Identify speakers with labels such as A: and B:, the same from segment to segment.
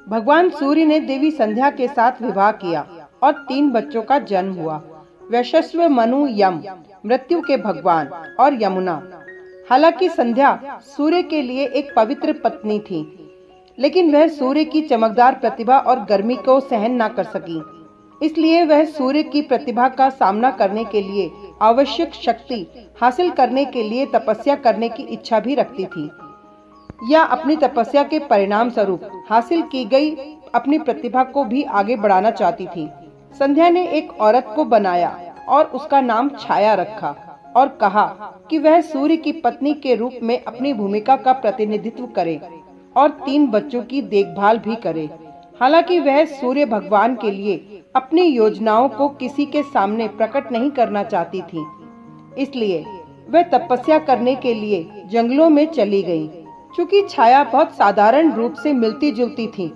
A: भगवान सूर्य ने देवी संध्या के साथ विवाह किया और 3 बच्चों का जन्म हुआ। वैश्व, मनु, यम, मृत्यु के भगवान, और यमुना। हालांकि संध्या सूर्य के लिए एक पवित्र पत्नी थी, लेकिन वह सूर्य की चमकदार प्रतिभा और गर्मी को सहन न कर सकी। इसलिए वह सूर्य की प्रतिभा का सामना करने के लिए आवश्यक शक्ति हासिल करने के लिए तपस्या करने की इच्छा भी रखती थी, या अपनी तपस्या के परिणाम स्वरूप हासिल की गई अपनी प्रतिभा को भी आगे बढ़ाना चाहती थी। संध्या ने एक औरत को बनाया और उसका नाम छाया रखा और कहा कि वह सूर्य की पत्नी के रूप में अपनी भूमिका का प्रतिनिधित्व करे और 3 बच्चों की देखभाल भी करे। हालांकि वह सूर्य भगवान के लिए अपनी योजनाओं को किसी के सामने प्रकट नहीं करना चाहती थी, इसलिए वह तपस्या करने के लिए जंगलों में चली गई। चूंकि छाया बहुत साधारण रूप से मिलती जुलती थी,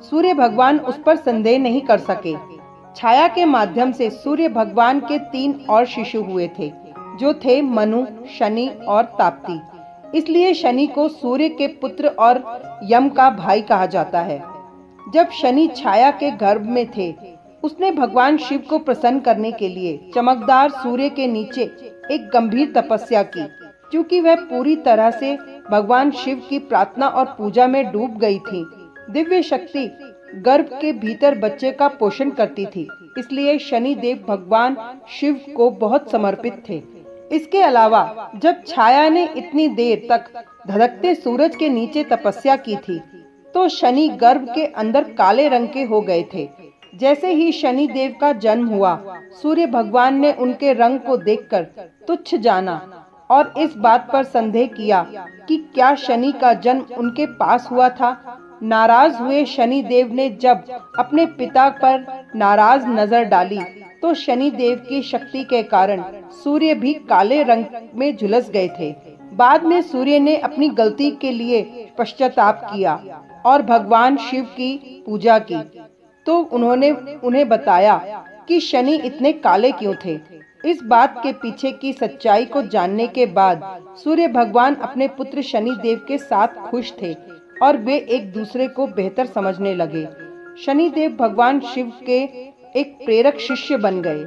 A: सूर्य भगवान उस पर संदेह नहीं कर सके। छाया के माध्यम से सूर्य भगवान के 3 और शिशु हुए थे, जो थे मनु, शनि और ताप्ती। इसलिए शनि को सूर्य के पुत्र और यम का भाई कहा जाता है। जब शनि छाया के गर्भ में थे, उसने भगवान शिव को प्रसन्न करने के लिए चमकदार सूर्य के नीचे एक गंभीर तपस्या की। क्योंकि वह पूरी तरह से भगवान शिव की प्रार्थना और पूजा में डूब गई थी। दिव्य शक्ति गर्भ के भीतर बच्चे का पोषण करती थी, इसलिए शनि देव भगवान शिव को बहुत समर्पित थे। इसके अलावा जब छाया ने इतनी देर तक धधकते सूरज के नीचे तपस्या की थी, तो शनि गर्भ के अंदर काले रंग के हो गए थे। जैसे ही शनि देव का जन्म हुआ, सूर्य भगवान ने उनके रंग को देखकर तुच्छ जाना और इस बात पर संदेह किया कि क्या शनि का जन्म उनके पास हुआ था। नाराज हुए शनि देव ने जब अपने पिता पर नाराज नजर डाली, तो शनि देव की शक्ति के कारण सूर्य भी काले रंग में झुलस गए थे। बाद में सूर्य ने अपनी गलती के लिए पश्चाताप किया और भगवान शिव की पूजा की, तो उन्होंने उन्हें बताया कि शनि इतने काले क्यों थे। इस बात के पीछे की सच्चाई को जानने के बाद सूर्य भगवान अपने पुत्र शनि देव के साथ खुश थे और वे एक दूसरे को बेहतर समझने लगे। शनि देव भगवान शिव के एक प्रेरक शिष्य बन गए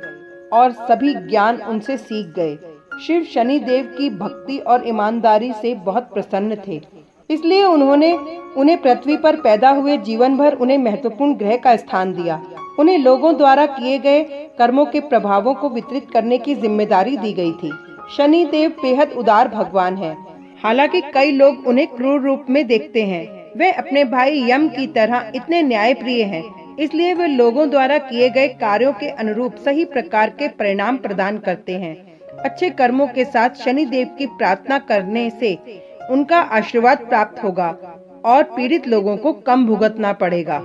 A: और सभी ज्ञान उनसे सीख गए। शिव शनि देव की भक्ति और ईमानदारी से बहुत प्रसन्न थे, इसलिए उन्होंने उन्हें पृथ्वी पर पैदा हुए जीवन भर उन्हें महत्वपूर्ण ग्रह का स्थान दिया। उन्हें लोगों द्वारा किए गए कर्मों के प्रभावों को वितरित करने की जिम्मेदारी दी गई थी। शनि देव बेहद उदार भगवान हैं। हालांकि कई लोग उन्हें क्रूर रूप में देखते हैं, वे अपने भाई यम की तरह इतने न्यायप्रिय हैं, इसलिए वे लोगों द्वारा किए गए कार्यों के अनुरूप सही प्रकार के परिणाम प्रदान करते हैं। अच्छे कर्मों के साथ शनि देव की प्रार्थना करने से उनका आशीर्वाद प्राप्त होगा और पीड़ित लोगों को कम भुगतना पड़ेगा।